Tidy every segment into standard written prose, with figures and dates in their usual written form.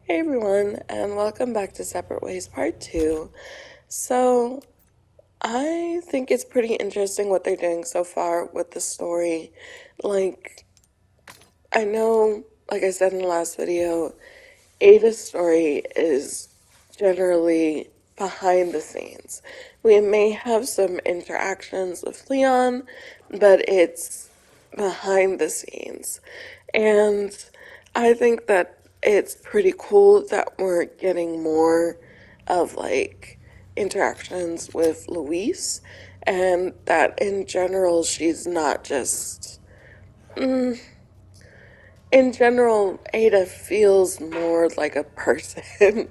Hey everyone, and welcome back to Separate Ways Part 2. So, I think it's pretty interesting what they're doing so far with the story. Like, I know, like I said in the last video, Ada's story is generally behind the scenes. We may have some interactions with Leon, but it's behind the scenes. And I think that it's pretty cool that we're getting more of like interactions with Luis, and that in general she's not just in general, Ada feels more like a person.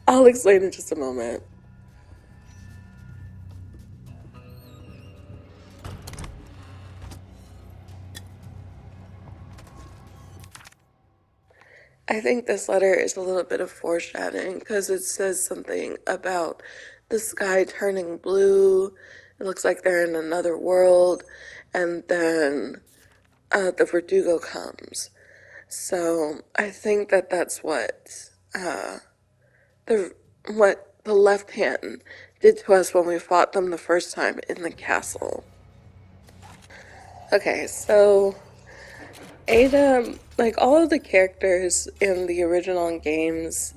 I'll explain in just a moment. I think this letter is a little bit of foreshadowing because it says something about the sky turning blue. It looks like they're in another world, and then the Verdugo comes. So I think that that's the what the left hand did to us when we fought them the first time in the castle. Okay, so Ada, like all of the characters in the original games,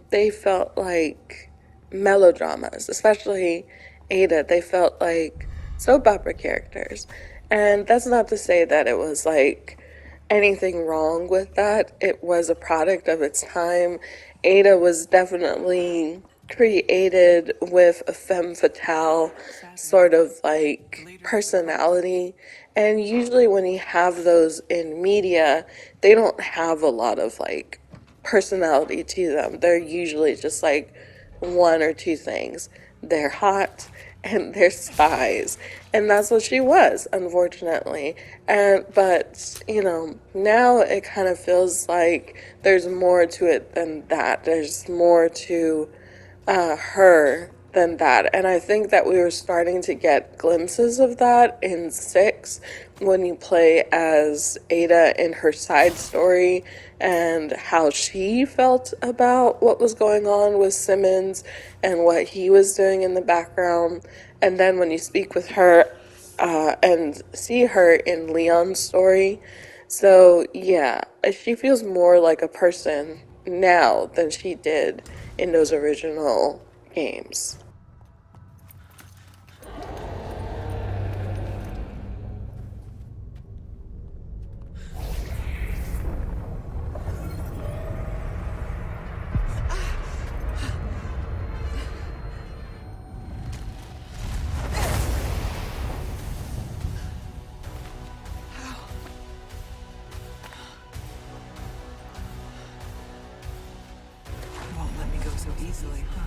they felt like melodramas, especially Ada. They felt like soap opera characters. And that's not to say that it was like anything wrong with that. It was a product of its time. Ada was definitely created with a femme fatale sort of like personality. And usually, when you have those in media, they don't have a lot of like personality to them. They're usually just like one or two things. They're hot and they're spies. And that's what she was, unfortunately. And but, now it kind of feels like there's more to it than that. There's more to her than that. And I think that we were starting to get glimpses of that in 6 when you play as Ada in her side story and how she felt about what was going on with Simmons and what he was doing in the background. And then when you speak with her and see her in Leon's story. So, yeah, she feels more like a person now than she did in those original games. You won't let me go so easily, huh?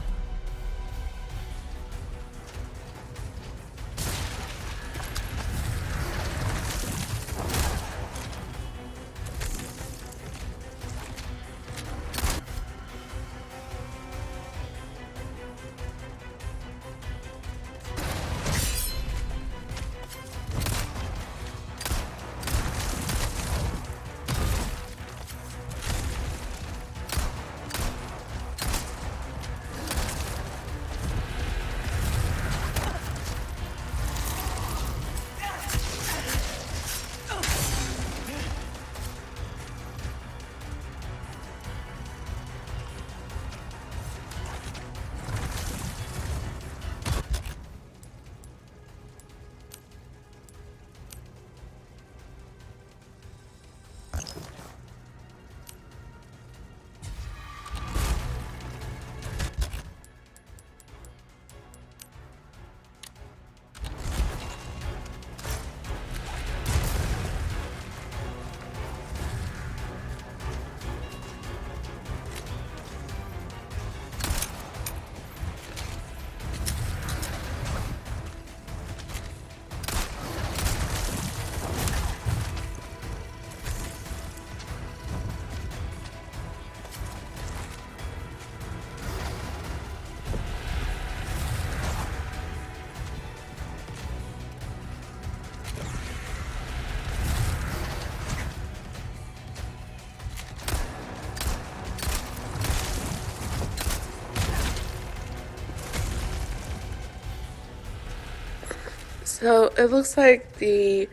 So it looks like the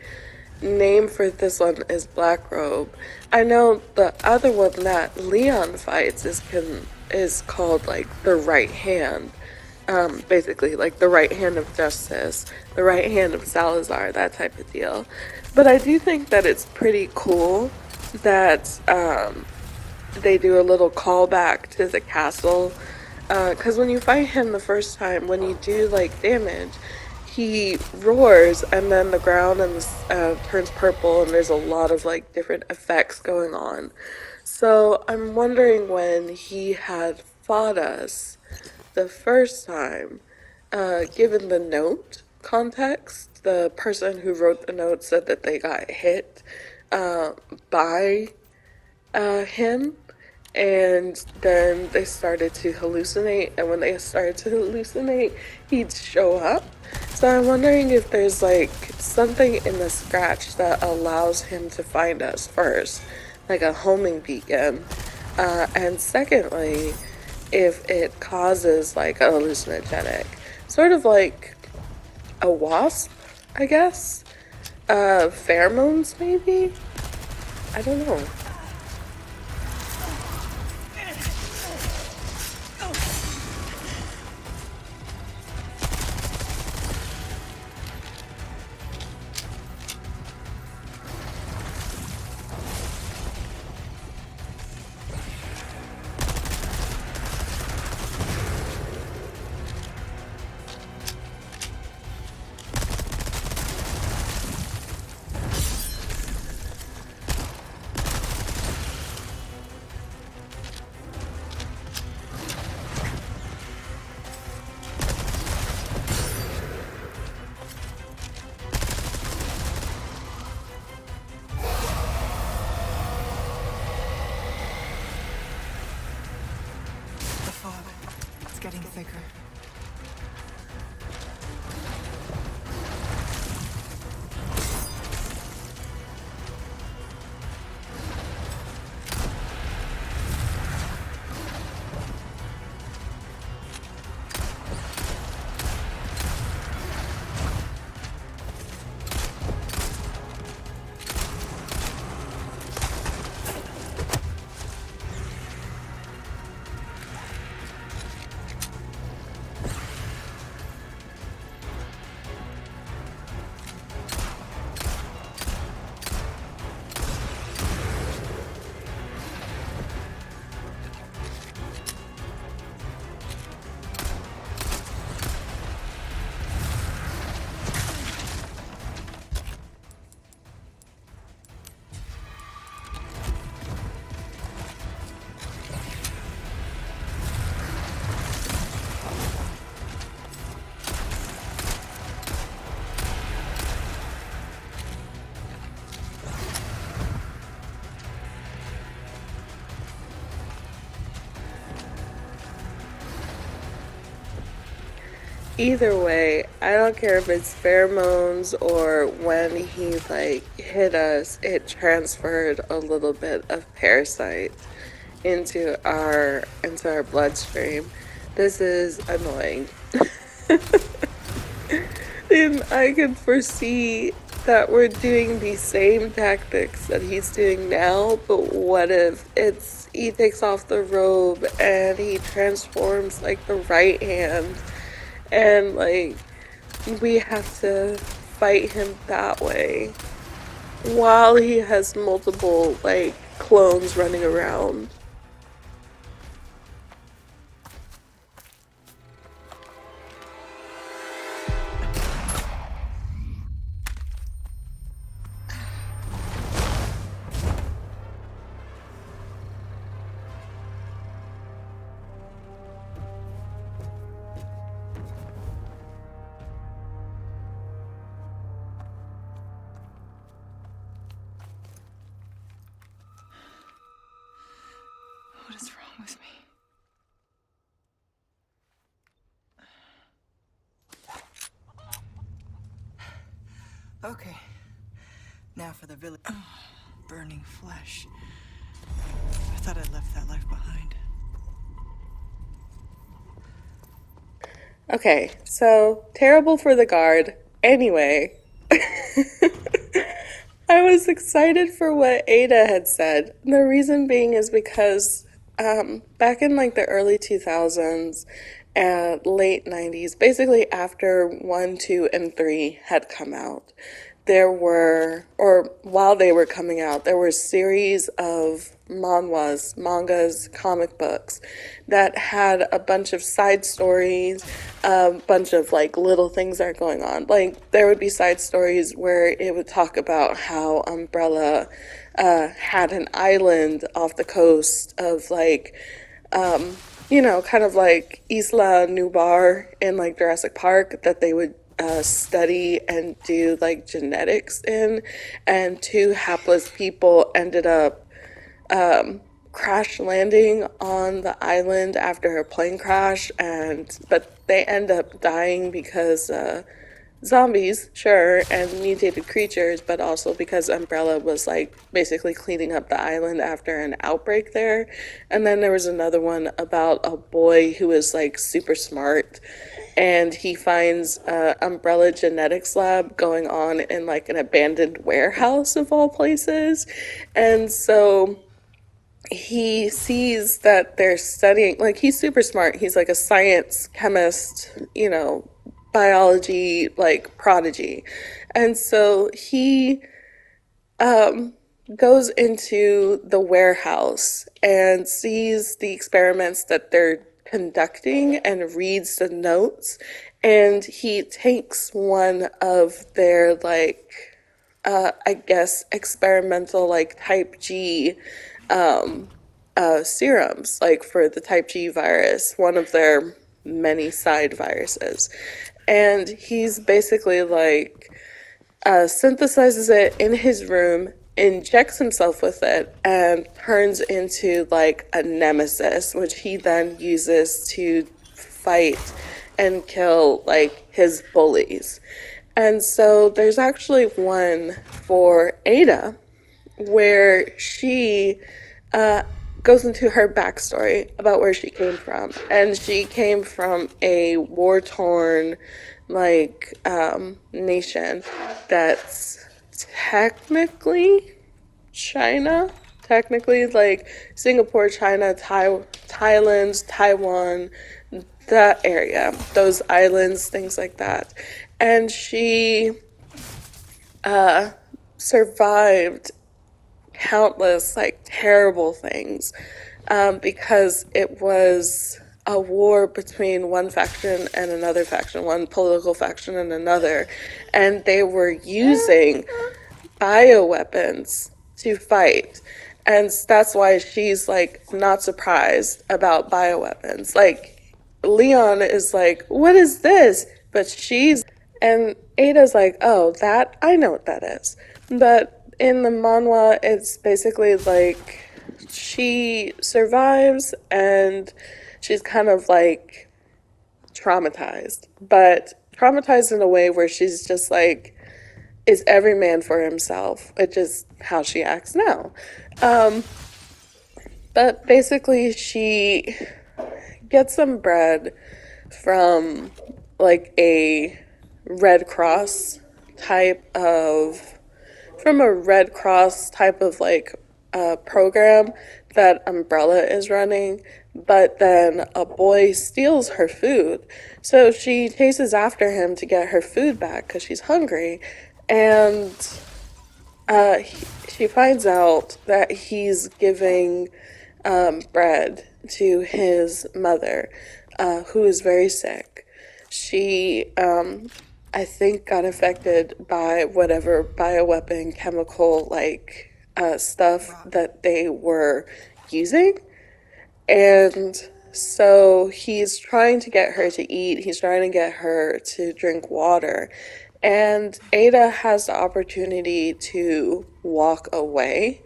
name for this one is Black Robe. I know the other one that Leon fights is called like the right hand. Basically like the right hand of justice, the right hand of Salazar, that type of deal. But I do think that it's pretty cool that they do a little callback to the castle. Because when you fight him the first time, when you do like damage, he roars and then the ground and turns purple, and there's a lot of like different effects going on. So I'm wondering when he had fought us the first time, given the note context, the person who wrote the note said that they got hit uh, by him, and then they started to hallucinate, and when they started to hallucinate he'd show up. So I'm wondering if there's like something in the scratch that allows him to find us first, like a homing beacon, and secondly, if it causes like a hallucinogenic, sort of like a wasp, I guess, pheromones maybe, I don't know. The fog. It's getting thicker. Either way, I don't care if it's pheromones or when he like hit us, it transferred a little bit of parasite into our bloodstream. This is annoying. And I can foresee that we're doing the same tactics that he's doing now, but what if he takes off the robe and he transforms like the right hand, and like we have to fight him that way while he has multiple like clones running around. What is wrong with me? Okay. Now for the village. Oh, burning flesh. I thought I'd left that life behind. Okay, so terrible for the guard, Anyway, I was excited for what Ada had said. The reason being is because back in like the early 2000s and late 90s, basically after 1, 2, and 3 had come out, there were, or while they were coming out, there were series of mangas, comic books that had a bunch of side stories, a bunch of like little things that are going on. Like there would be side stories where it would talk about how Umbrella had an island off the coast of like kind of like Isla Nubar in like Jurassic Park that they would study and do like genetics in, and two hapless people ended up crash landing on the island after a plane crash, and but they end up dying because zombies, sure, and mutated creatures, but also because Umbrella was like basically cleaning up the island after an outbreak there. And then there was another one about a boy who was like super smart, and he finds a Umbrella genetics lab going on in like an abandoned warehouse of all places. And so he sees that they're studying, like he's super smart, he's like a science chemist, biology like prodigy. And so he goes into the warehouse and sees the experiments that they're conducting and reads the notes, and he takes one of their like I guess experimental like type G serums, like for the type G virus, one of their many side viruses. And he's basically like synthesizes it in his room, injects himself with it, and turns into like a nemesis, which he then uses to fight and kill like his bullies. And so there's actually one for Ada where she goes into her backstory about where she came from. And she came from a war torn, like, nation that's technically China. Technically, like Singapore, China, Thailand, Taiwan, that area, those islands, things like that. And she survived countless like terrible things because it was a war between one faction and another faction, one political faction and another, and they were using bioweapons to fight. And that's why she's like not surprised about bioweapons. Like Leon is like, "What is this?" But and Ada's like, "Oh, that, I know what that is." But in the manhwa, it's basically like she survives and she's kind of like traumatized, but traumatized in a way where she's just like, is every man for himself, which is how she acts now. But basically, she gets some bread from like a Red Cross type of from a Red Cross type of like program that Umbrella is running, but then a boy steals her food. So she chases after him to get her food back because she's hungry, and she finds out that he's giving bread to his mother, who is very sick. She, I think, got affected by whatever bioweapon chemical like stuff that they were using. And so he's trying to get her to eat, he's trying to get her to drink water. And Ada has the opportunity to walk away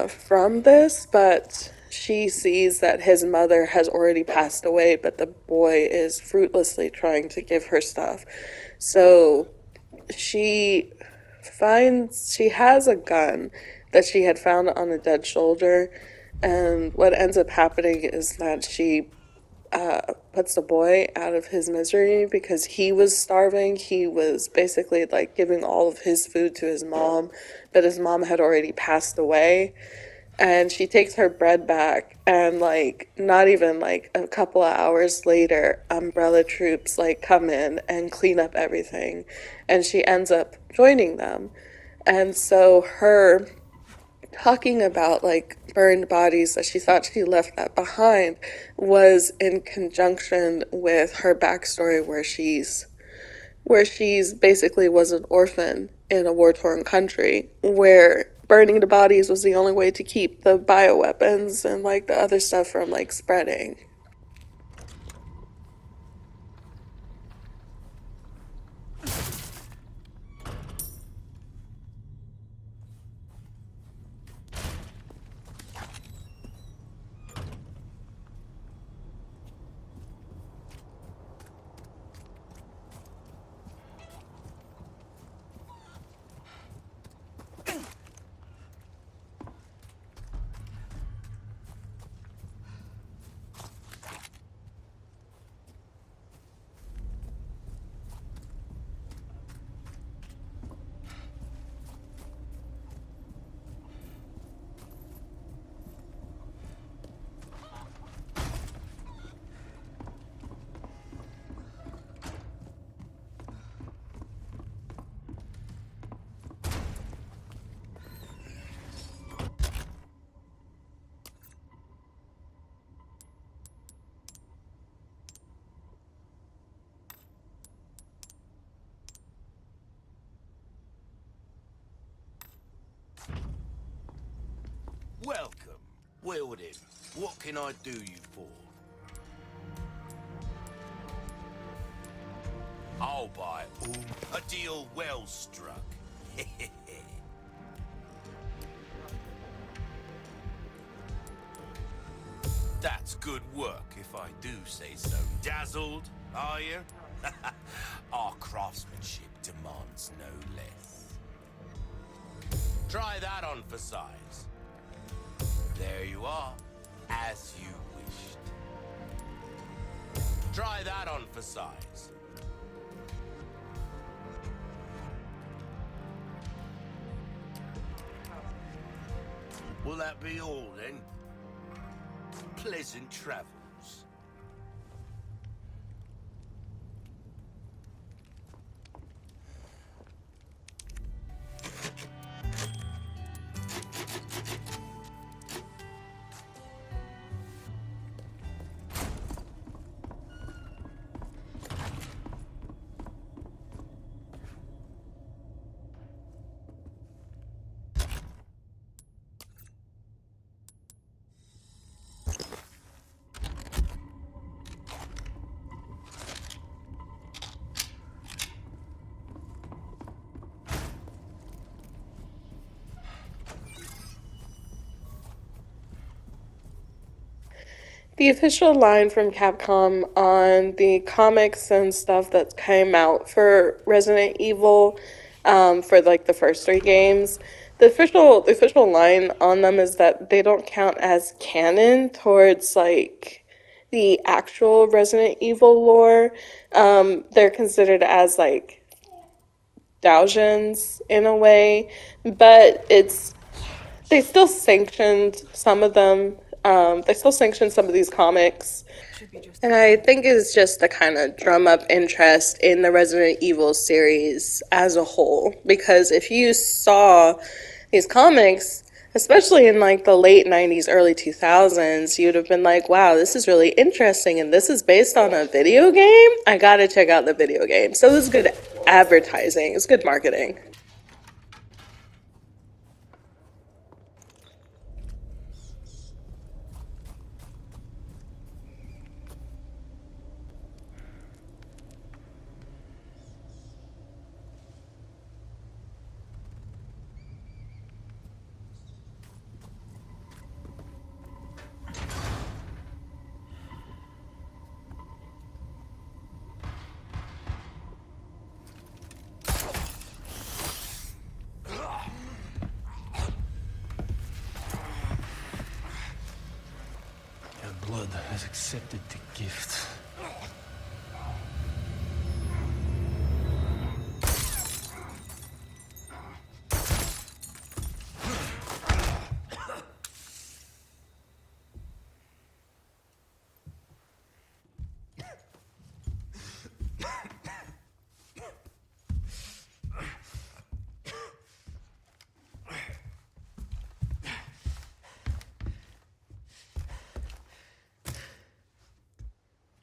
from this, but she sees that his mother has already passed away, but the boy is fruitlessly trying to give her stuff. So she she has a gun that she had found on a dead shoulder, and what ends up happening is that she puts the boy out of his misery because he was starving. He was basically like giving all of his food to his mom, but his mom had already passed away. And she takes her bread back, and like not even like a couple of hours later, umbrella troops like come in and clean up everything, and she ends up joining them. And so her talking about like burned bodies that she thought she left that behind was in conjunction with her backstory where she's basically was an orphan in a war-torn country where burning the bodies was the only way to keep the bioweapons and like the other stuff from like spreading. Welcome. Well then, what can I do you for? I'll buy a deal well struck. That's good work, if I do say so. Dazzled, are you? Our craftsmanship demands no less. Try that on for size. There you are, as you wished. Try that on for size. Will that be all then? Pleasant travels. The official line from Capcom on the comics and stuff that came out for Resident Evil, for like the first three games, the official line on them is that they don't count as canon towards like the actual Resident Evil lore. They're considered as like Doujins in a way, but they still sanctioned some of them. They still sanctioned some of these comics. Should be just And I think it's just to kind of drum up interest in the Resident Evil series as a whole. Because if you saw these comics, especially in like the late 90s, early 2000s, you'd have been like, wow, this is really interesting. And this is based on a video game? I gotta check out the video game. So this is good advertising, it's good marketing. blood has accepted the gift.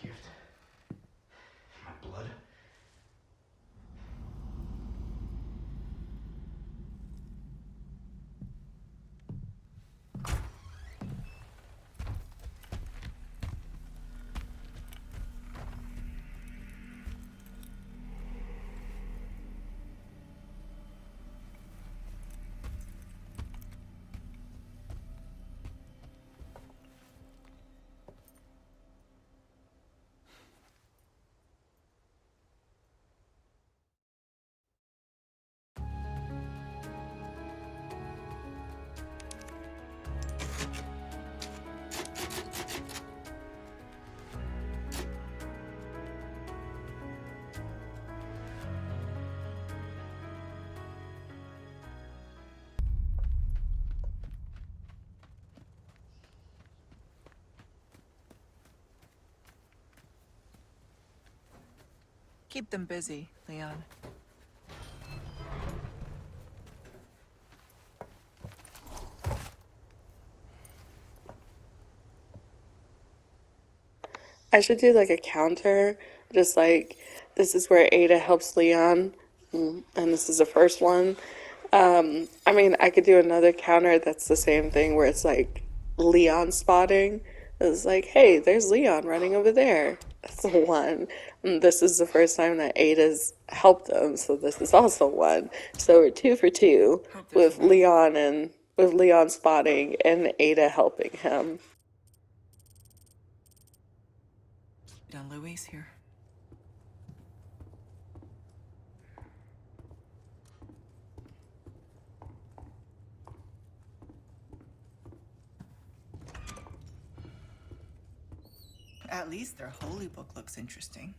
Gift? My blood? Keep them busy, Leon. I should do like a counter, just like this is where Ada helps Leon, and this is the first one. I mean, I could do another counter that's the same thing where it's like Leon spotting. It's like, hey, there's Leon running over there. That's the one. And this is the first time that Ada's helped them, so this is also one. So we're two for two Hope there's with Leon and with Leon spotting and Ada helping him. Don Luis here. At least their holy book looks interesting.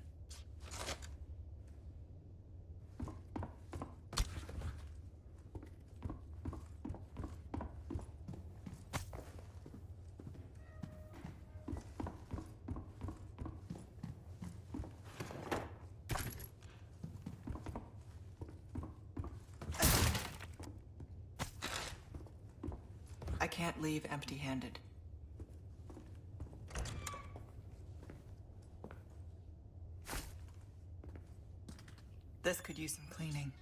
I can't leave empty-handed. This could use some cleaning.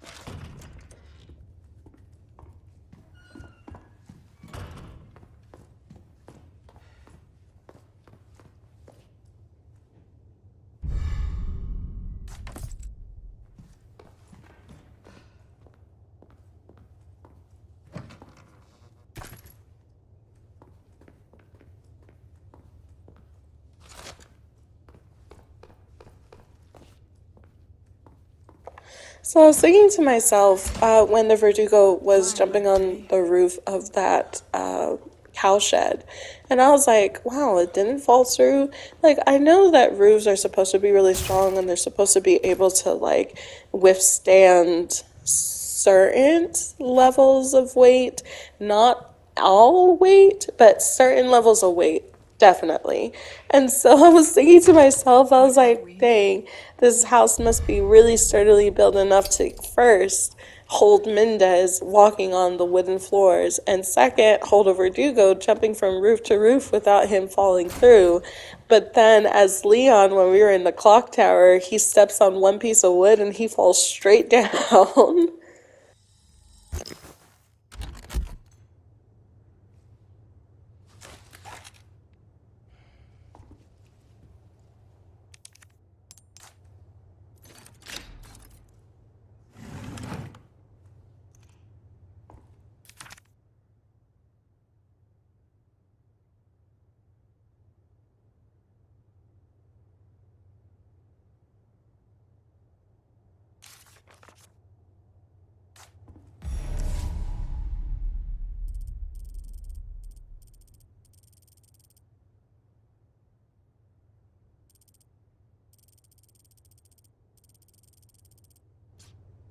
So I was thinking to myself when the Verdugo was jumping on the roof of that cow shed, and I was like, wow, it didn't fall through. Like, I know that roofs are supposed to be really strong and they're supposed to be able to, like, withstand certain levels of weight, not all weight, but certain levels of weight. Definitely. And so I was thinking to myself, I was like, dang, this house must be really sturdily built enough to first hold Mendez walking on the wooden floors, and second, hold a Verdugo jumping from roof to roof without him falling through. But then, as Leon, when we were in the clock tower, he steps on one piece of wood and he falls straight down.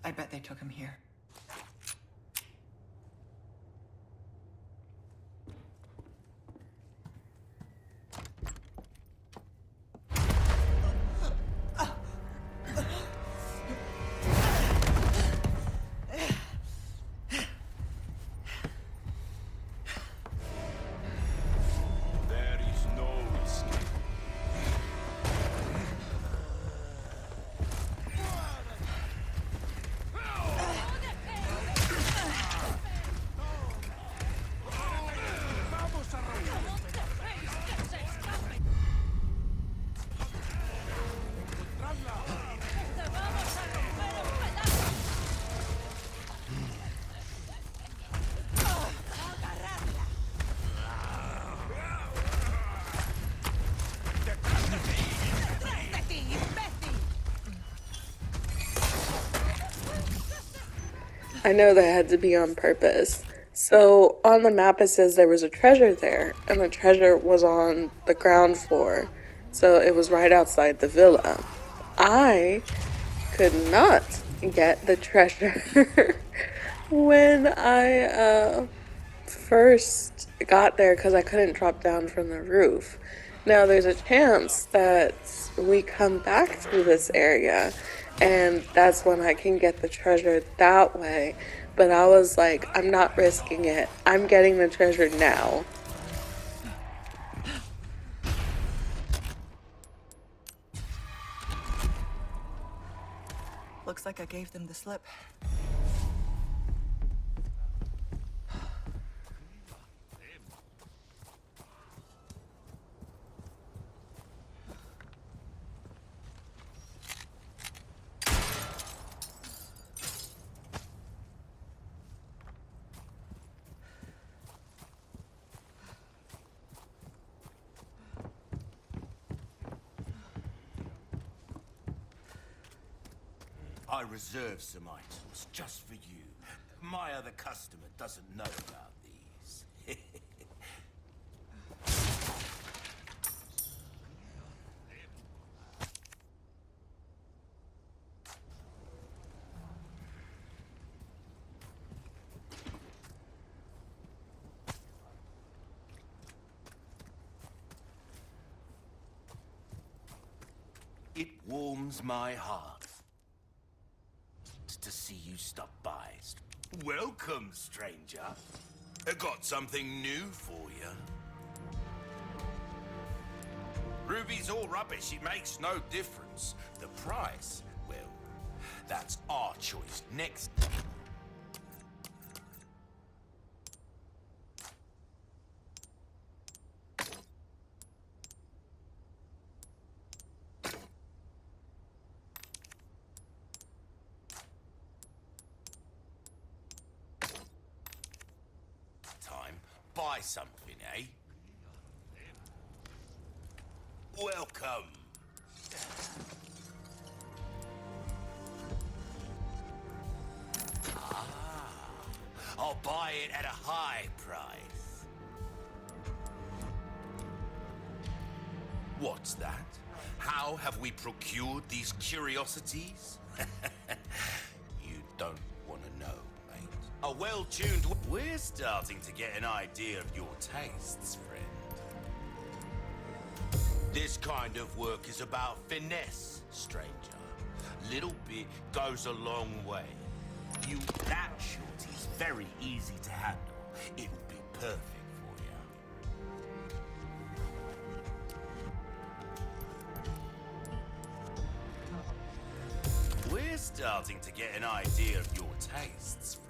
I bet they took him here. There is no escape. I know that had to be on purpose. So on the map it says there was a treasure there, and the treasure was on the ground floor. So it was right outside the villa. I could not get the treasure when I first got there because I couldn't drop down from the roof. Now there's a chance that we come back to this area and that's when I can get the treasure that way. But I was like, I'm not risking it. I'm getting the treasure now. Looks like I gave them the slip. I reserved some items just for you. My other customer doesn't know about these. It warms my heart to see you stop by. Welcome, stranger. I got something new for you. Ruby's all rubbish. It makes no difference. The price, well, that's our choice. Next. Buy something, eh? Welcome. I'll buy it at a high price. What's that? How have we procured these curiosities? You don't want to know. A well-tuned... We're starting to get an idea of your tastes, friend. This kind of work is about finesse, stranger. Little bit goes a long way. That shorty's very easy to handle. It'll be perfect for you. We're starting to get an idea of your tastes, friend.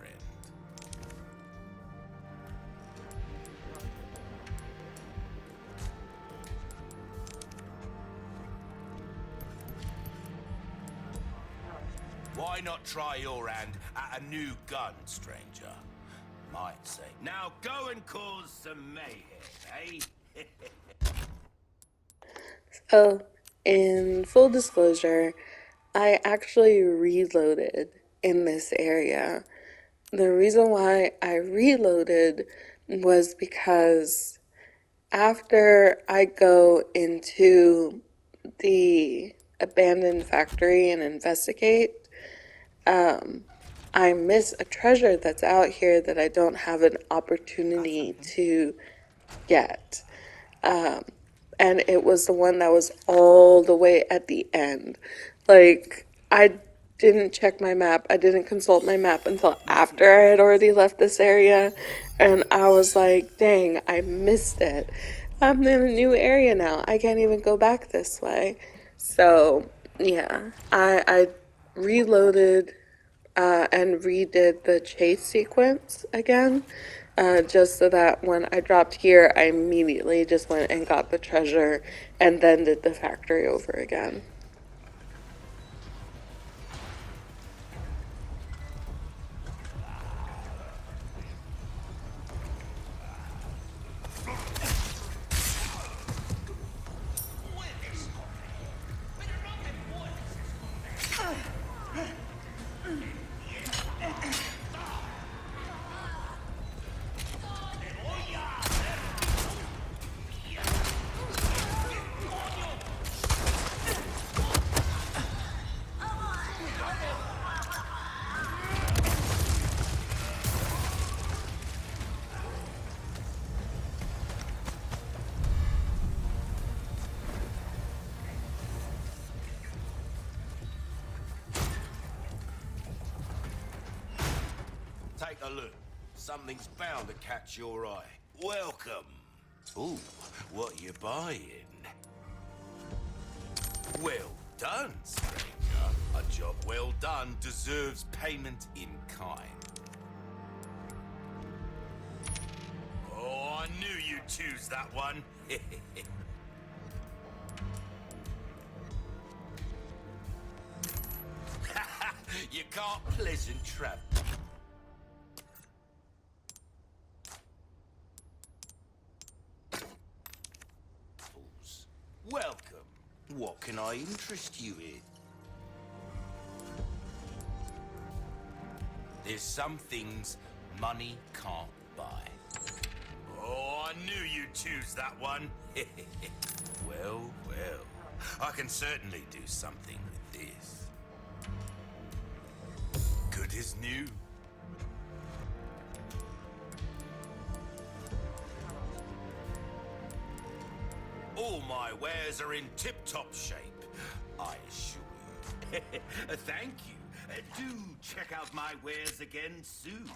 Why not try your hand at a new gun, stranger? Might say. Now go and cause some mayhem, eh? So, in full disclosure, I actually reloaded in this area. The reason why I reloaded was because after I go into the abandoned factory and investigate, I miss a treasure that's out here that I don't have an opportunity to get. Um, and it was the one that was all the way at the end. Like, I didn't check my map. I didn't consult my map until after I had already left this area. And I was like, dang, I missed it. I'm in a new area now. I can't even go back this way. So, yeah, I reloaded and redid the chase sequence again, just so that when I dropped here, I immediately just went and got the treasure and then did the factory over again. Take a look. Something's bound to catch your eye. Welcome. Ooh, what you buying? Well done, stranger. A job well done deserves payment in kind. Oh, I knew you'd choose that one. You can't pleasant travel. Welcome. What can I interest you in? There's some things money can't buy. Oh, I knew you'd choose that one. Well, I can certainly do something with this. Good as new. All my wares are in tip-top shape, I assure you. Thank you. Do check out my wares again soon.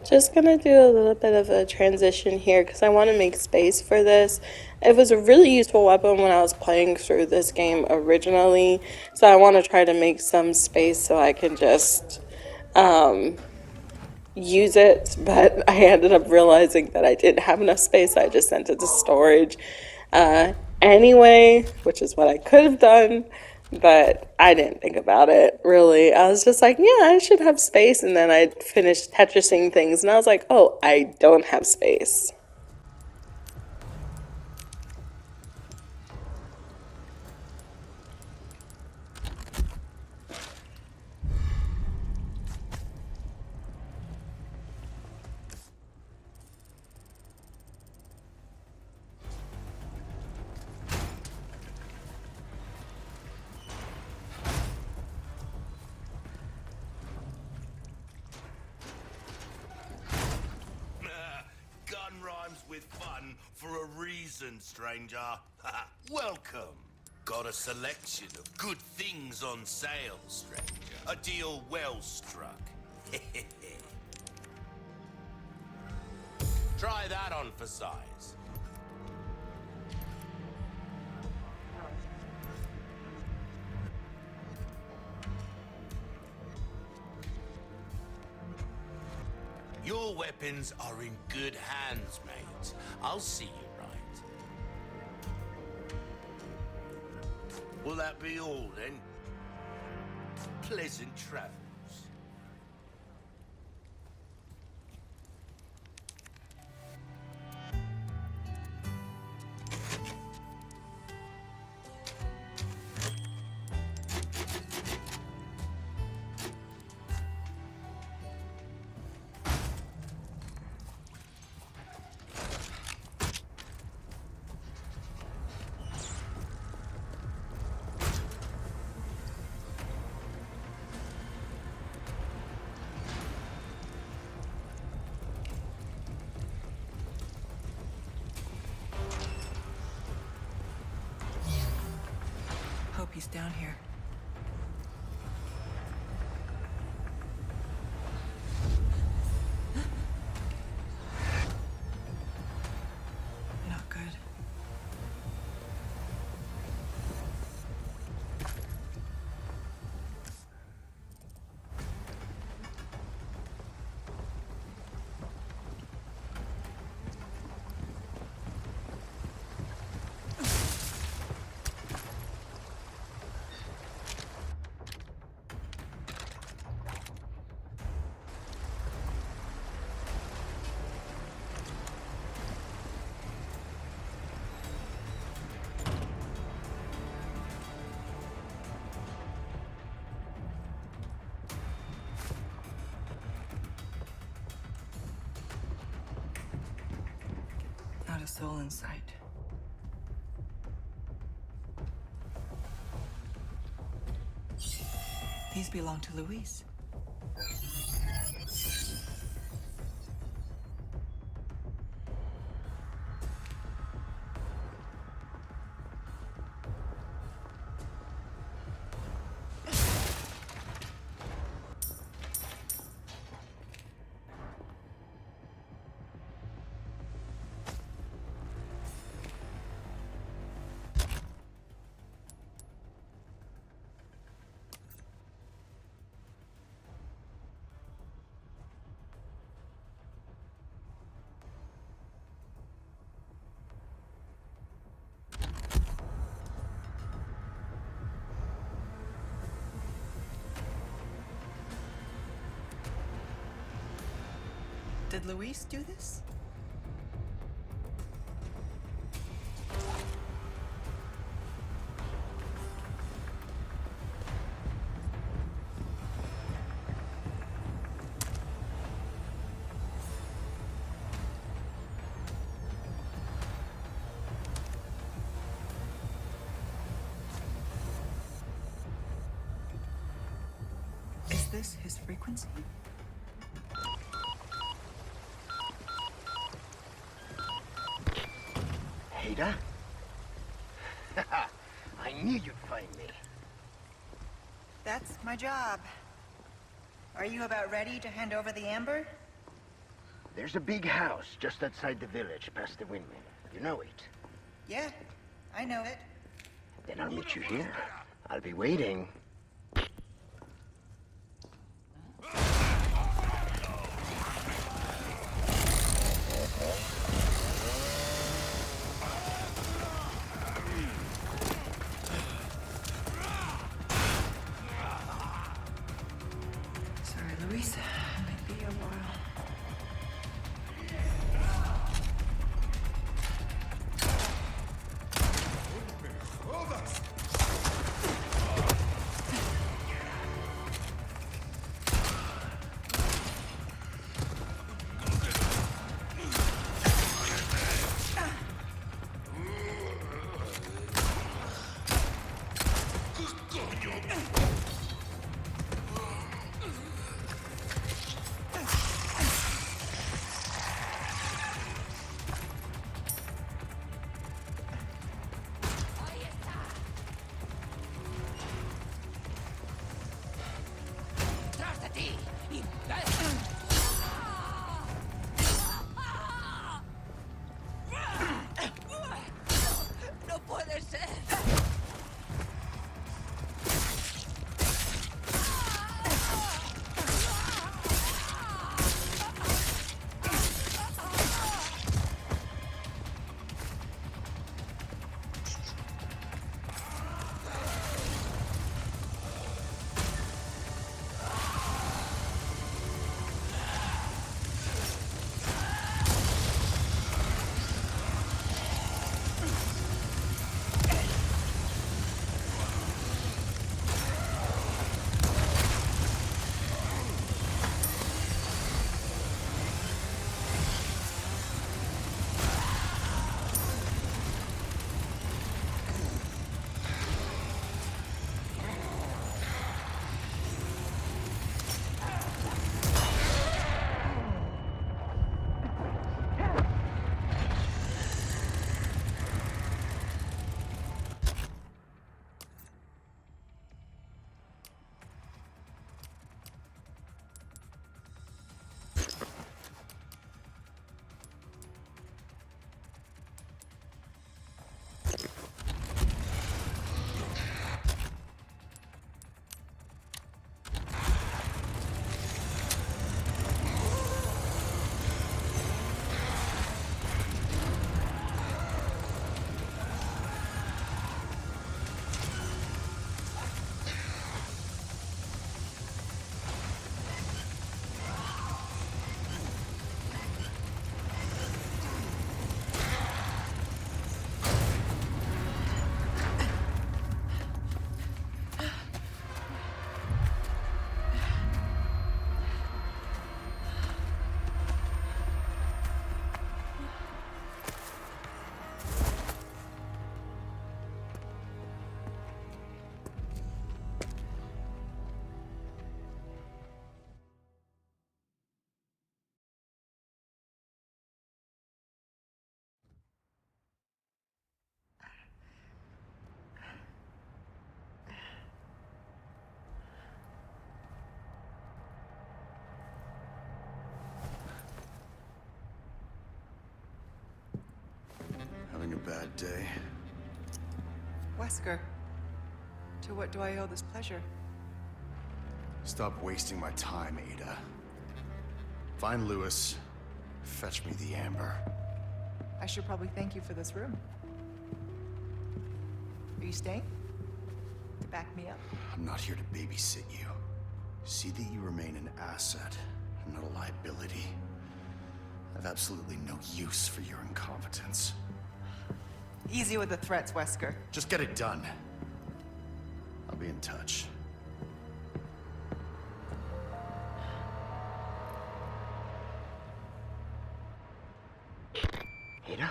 Just gonna do a little bit of a transition here because I want to make space for this. It was a really useful weapon when I was playing through this game originally, so I want to try to make some space so I can just use it, but I ended up realizing that I didn't have enough space, so I just sent it to storage anyway, which is what I could have done, but I didn't think about it really. I was just like, yeah, I should have space, and then I finished Tetrising things, and I was like, oh, I don't have space. done for a reason, stranger. Welcome. Got a selection of good things on sale, stranger. A deal well struck. Try that on for size. Your weapons are in good hands, mate. I'll see you right. Will that be all, then? Pleasant travels. Hope he's down here. Not good. Not a soul in sight. These belong to Luis. Did Luis do this? Is this his frequency? Ada? I knew you'd find me. That's my job. Are you about ready to hand over the amber? There's a big house just outside the village, past the windmill. You know it. Yeah, I know it. Then I'll meet you here. I'll be waiting. Sorry, Luis. Might be a while. bad day. Wesker, to what do I owe this pleasure? Stop wasting my time, Ada. Find Lewis. Fetch me the amber. I should probably thank you for this room. Are you staying? To back me up? I'm not here to babysit you. See that you remain an asset, and not a liability. I have absolutely no use for your incompetence. Easy with the threats, Wesker. Just get it done. I'll be in touch. Ada,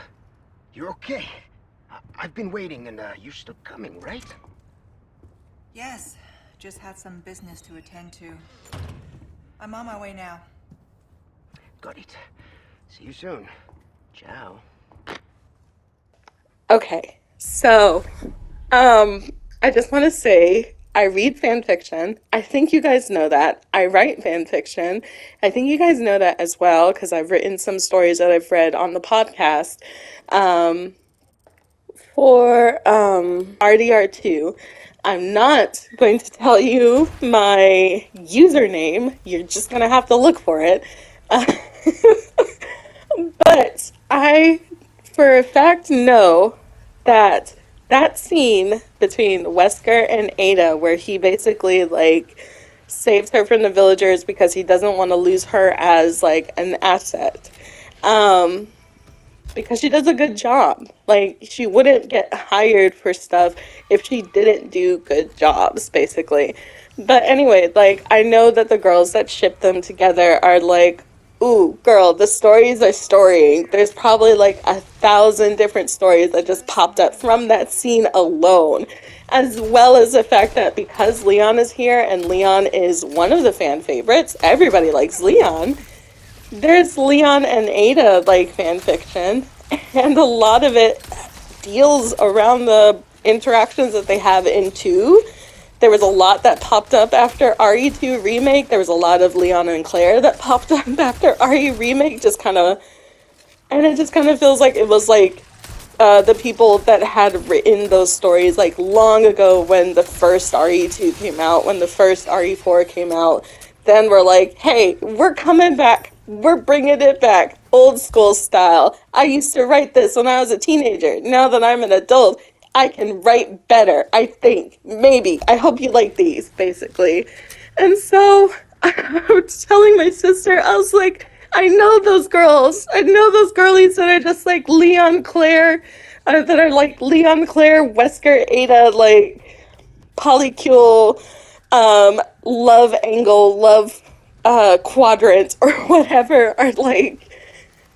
you're okay. I've been waiting, and you're still coming, right? Yes, just had some business to attend to. I'm on my way now. Got it. See you soon. Ciao. Okay, so, I just want to say I read fan fiction. I think you guys know that. I write fan fiction. I think you guys know that as well because I've written some stories that I've read on the podcast. For RDR2, I'm not going to tell you my username. You're just going to have to look for it. But I, for a fact, know that that scene between Wesker and Ada, where he basically like saves her from the villagers because he doesn't want to lose her as like an asset. Because she does a good job. Like, she wouldn't get hired for stuff if she didn't do good jobs, basically. But anyway, like, I know that the girls that ship them together are like, ooh, girl, the stories are storying. There's probably like 1,000 different stories that just popped up from that scene alone. As well as the fact that because Leon is here and Leon is one of the fan favorites, everybody likes Leon. There's Leon and Ada like fan fiction, and a lot of it deals around the interactions that they have in 2. There was a lot that popped up after RE2 Remake. There was a lot of Leon and Claire that popped up after RE Remake, just kind of, and it just kind of feels like it was like the people that had written those stories like long ago when the first RE2 came out, when the first RE4 came out, then we're like, hey, we're coming back. We're bringing it back. Old school style. I used to write this when I was a teenager. Now that I'm an adult, I can write better, I think. Maybe. I hope you like these, basically. And so I was telling my sister, I was like, I know those girls. I know those girlies that are just like Leon Claire, that are like Leon Claire, Wesker, Ada, like polycule, love angle, love quadrant, or whatever, are like,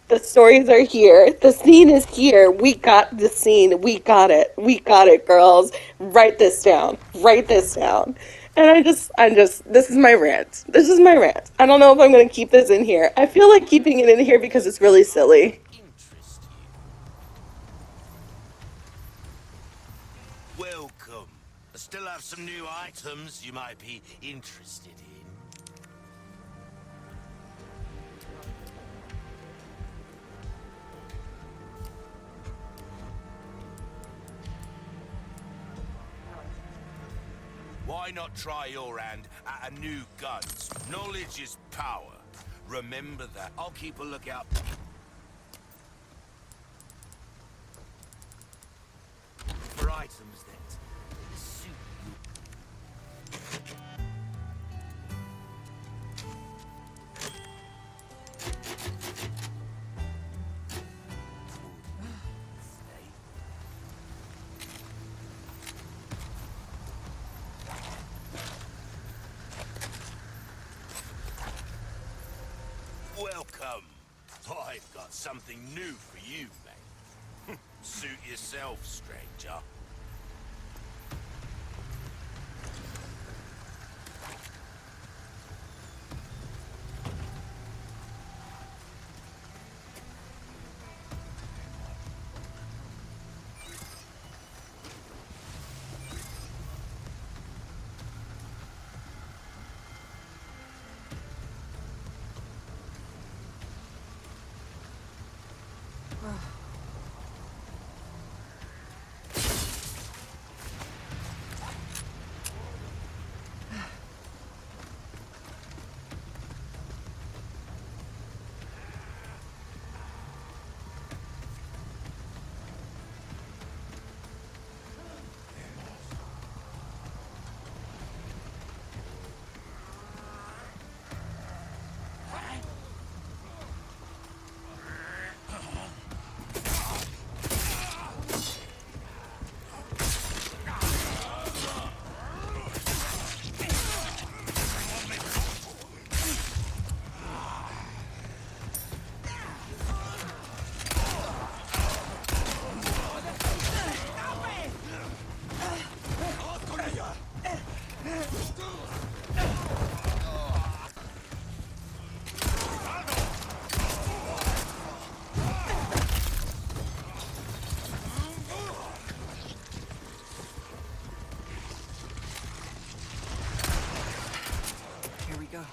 the stories are here. The scene is here. We got the scene. We got it. We got it, girls. Write this down. Write this down. And this is my rant. This is my rant. I don't know if I'm going to keep this in here. I feel like keeping it in here because it's really silly. Interest you. Welcome. I still have some new items you might be interested in. Why not try your hand at a new gun? Knowledge is power. Remember that. I'll keep a lookout. For items that suit Welcome. I've got something new for you, mate. Suit yourself, stranger. go.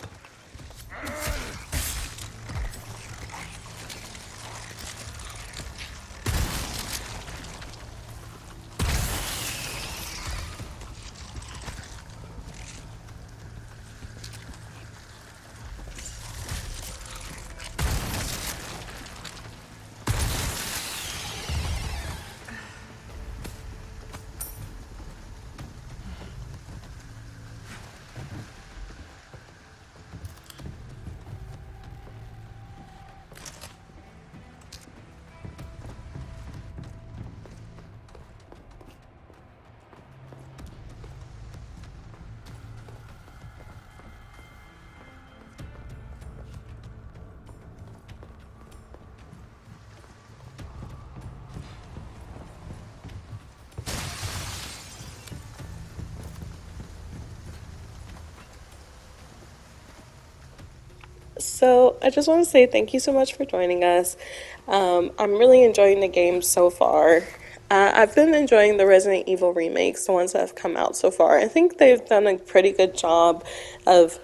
So I just want to say thank you so much for joining us. I'm really enjoying the game so far. I've been enjoying the Resident Evil remakes, the ones that have come out so far. I think they've done a pretty good job of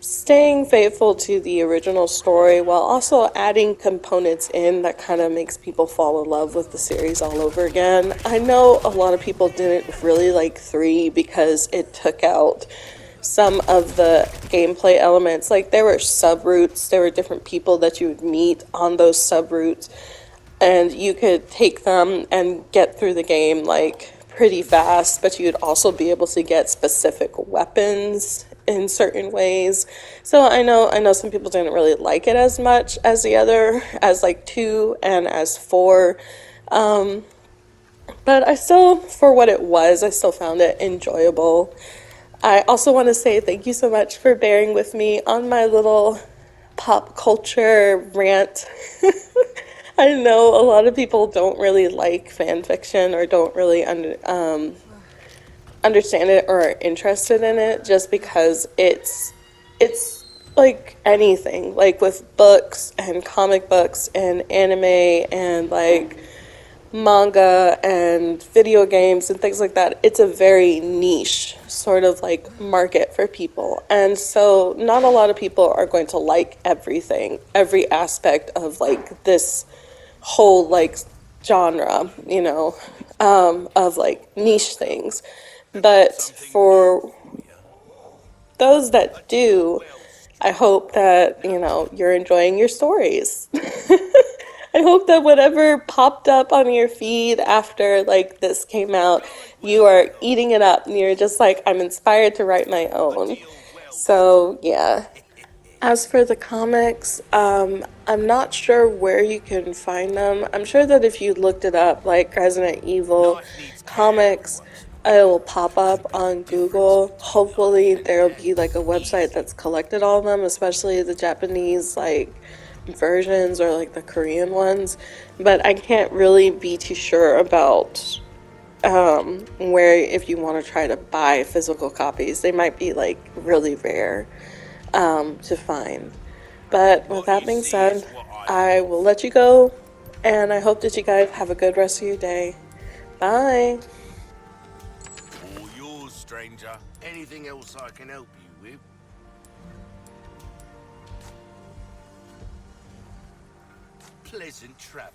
staying faithful to the original story while also adding components in that kind of makes people fall in love with the series all over again. I know a lot of people didn't really like 3 because it took out some of the gameplay elements. Like there were subroutes, there were different people that you would meet on those subroutes, and you could take them and get through the game like pretty fast, but you'd also be able to get specific weapons in certain ways. So I know some people didn't really like it as much as the other, as like 2 and as 4. But I still, for what it was, I still found it enjoyable. I also want to say thank you so much for bearing with me on my little pop culture rant. I know a lot of people don't really like fan fiction or don't really understand it or are interested in it just because it's like anything, like with books and comic books and anime and like manga and video games and things like that. It's a very niche sort of like market for people. And so not a lot of people are going to like everything, every aspect of like this whole like genre, of like niche things. But for those that do, I hope that, you're enjoying your stories. I hope that whatever popped up on your feed after like this came out, you are eating it up and you're just like, I'm inspired to write my own. So, yeah. As for the comics, I'm not sure where you can find them. I'm sure that if you looked it up, like Resident Evil comics, it will pop up on Google. Hopefully, there'll be like a website that's collected all of them, especially the Japanese like versions or like the Korean ones. But I can't really be too sure about where if you want to try to buy physical copies. They might be like really rare to find. But with that being said, I will let you go, and I hope that you guys have a good rest of your day. Bye. All yours, stranger. Anything else I can help you with? Pleasant travel.